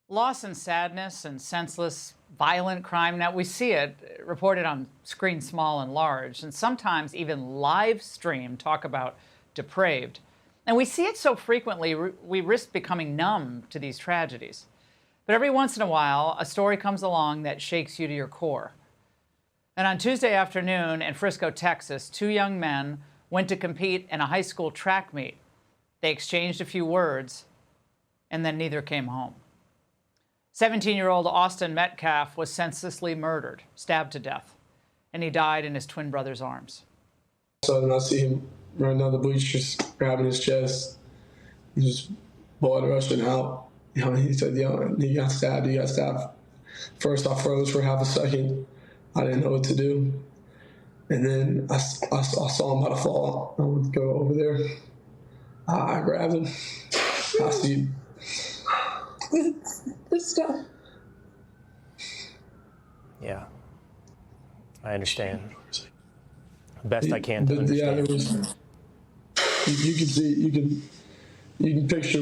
Loss and sadness and senseless, violent crime. Now, we see it reported on screen small and large, and sometimes even live stream talk about depraved. And we see it so frequently, we risk becoming numb to these tragedies. But every once in a while, a story comes along that shakes you to your core. And on Tuesday afternoon in Frisco, Texas, two young men went to compete in a high school track meet. They exchanged a few words, and then neither came home. 17-year-old Austin Metcalf was senselessly murdered, stabbed to death, and he died in his twin brother's arms. So I see him running down the bleachers, grabbing his chest, just blood rushing out. He said, "He got stabbed, he got stabbed." First, I froze for half a second. I didn't know what to do. And then I saw him about to fall. I went to go over there. I grabbed him. I see this stuff. Yeah, I understand. Best I can to understand. Yeah, there was. You can see, you can picture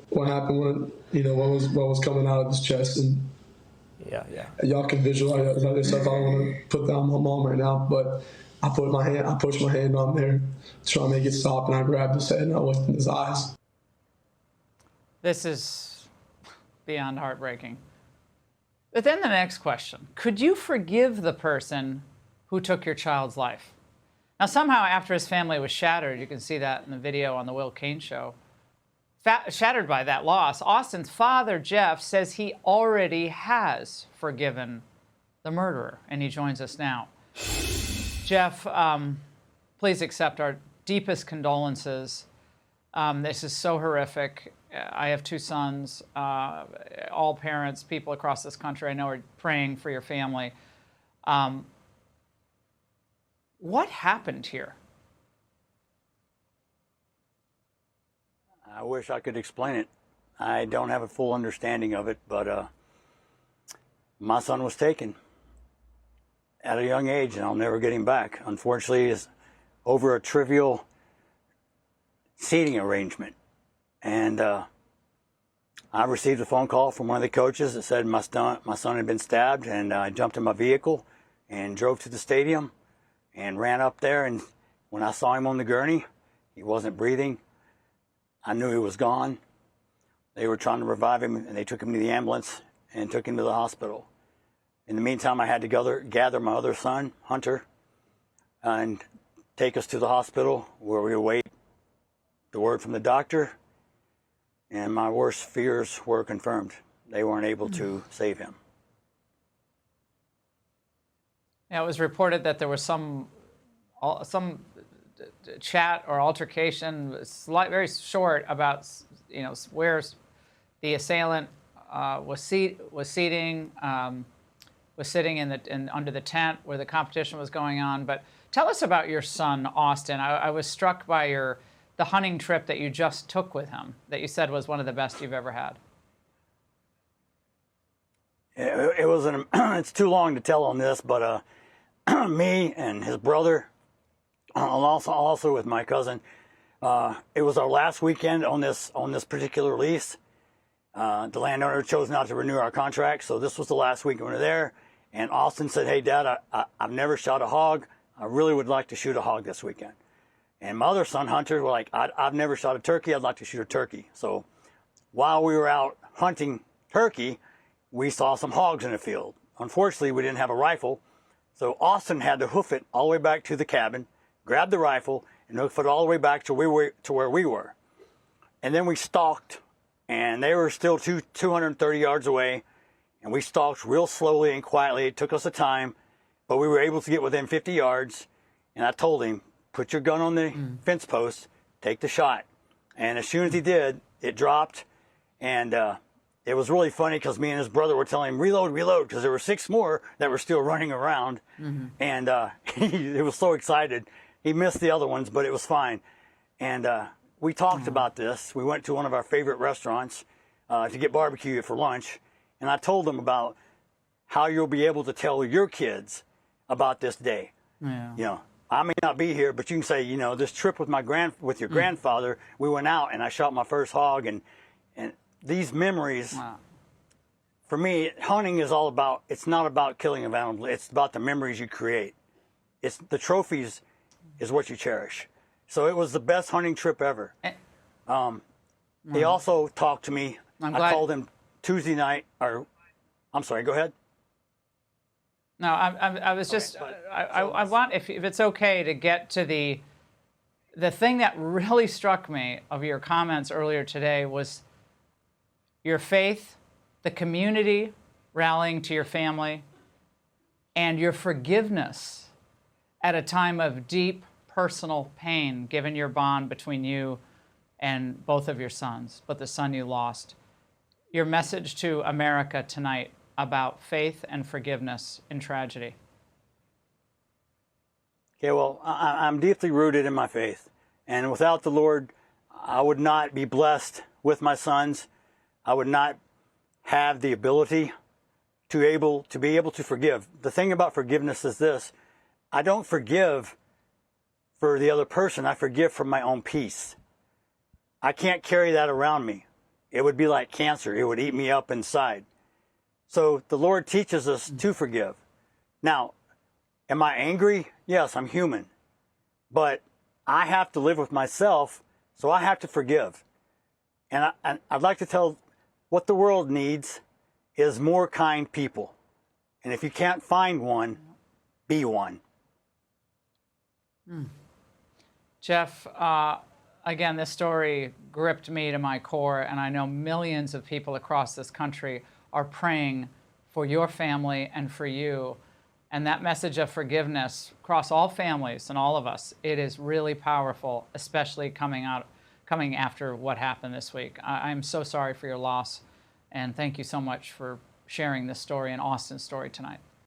what happened when what was coming out of his chest, and yeah. Y'all can visualize that stuff. I don't want to put that on my mom right now, but I pushed my hand on there to try to make it stop, and I grabbed his head and I looked in his eyes. This is beyond heartbreaking. But then the next question, could you forgive the person who took your child's life? Now, somehow after his family was shattered, you can see that in the video on the Will Kane show, shattered by that loss, Austin's father, Jeff, says he already has forgiven the murderer, and he joins us now. Jeff, please accept our deepest condolences. This is so horrific. I have two sons. All parents, people across this country, I know, are praying for your family. What happened here? I wish I could explain it. I don't have a full understanding of it, but my son was taken at a young age, and I'll never get him back. Unfortunately, it's over a trivial seating arrangement. And I received a phone call from one of the coaches that said my son had been stabbed, and I jumped in my vehicle and drove to the stadium and ran up there. And when I saw him on the gurney, he wasn't breathing. I knew he was gone. They were trying to revive him, and they took him to the ambulance and took him to the hospital. In the meantime, I had to gather my other son, Hunter, and take us to the hospital where we await the word from the doctor. And my worst fears were confirmed. They weren't able to save him. Yeah, it was reported that there was some chat or altercation, very short, about where the assailant was sitting under the tent where the competition was going on. But tell us about your son, Austin. I was struck by the hunting trip that you just took with him, that you said was one of the best you've ever had. It was it's too long to tell on this, but me and his brother, also with my cousin, it was our last weekend on this particular lease. The landowner chose not to renew our contract, so this was the last weekend we were there. And Austin said, "Hey, Dad, I've never shot a hog. I really would like to shoot a hog this weekend." And my other son, Hunter, were like, I've never shot a turkey. I'd like to shoot a turkey. So while we were out hunting turkey, we saw some hogs in the field. Unfortunately, we didn't have a rifle. So Austin had to hoof it all the way back to the cabin, grab the rifle, and hoof it all the way back to where we were. And then we stalked, and they were still 230 yards away. And we stalked real slowly and quietly. It took us a time, but we were able to get within 50 yards. And I told him, "Put your gun on the fence post, take the shot." And as soon as he did, it dropped. And it was really funny because me and his brother were telling him, "Reload, reload," because there were 6 more that were still running around. And he was so excited. He missed the other ones, but it was fine. And we talked about this. We went to one of our favorite restaurants to get barbecue for lunch. And I told them about how you'll be able to tell your kids about this day. Yeah. I may not be here, but you can say, this trip with your grandfather, we went out and I shot my first hog, and these memories for me, hunting is all about, it's not about killing of animals. It's about the memories you create. It's the trophies is what you cherish. So it was the best hunting trip ever. He also talked to me. I called him Tuesday night, or I'm sorry, go ahead. No, I was just, I want, if it's okay, to get to the thing that really struck me of your comments earlier today was your faith, the community rallying to your family, and your forgiveness at a time of deep personal pain, given your bond between you and both of your sons, but the son you lost. Your message to America tonight about faith and forgiveness in tragedy. Okay, well, I'm deeply rooted in my faith. And without the Lord, I would not be blessed with my sons. I would not have the ability to be able to forgive. The thing about forgiveness is this: I don't forgive for the other person. I forgive for my own peace. I can't carry that around me. It would be like cancer. It would eat me up inside. So the Lord teaches us to forgive. Now, am I angry? Yes, I'm human. But I have to live with myself, so I have to forgive. And I'd like to tell what the world needs is more kind people. And if you can't find one, be one. Jeff, again, this story gripped me to my core, and I know millions of people across this country are praying for your family and for you. And that message of forgiveness across all families and all of us, it is really powerful, especially coming after what happened this week. I'm so sorry for your loss, and thank you so much for sharing this story and Austin's story tonight.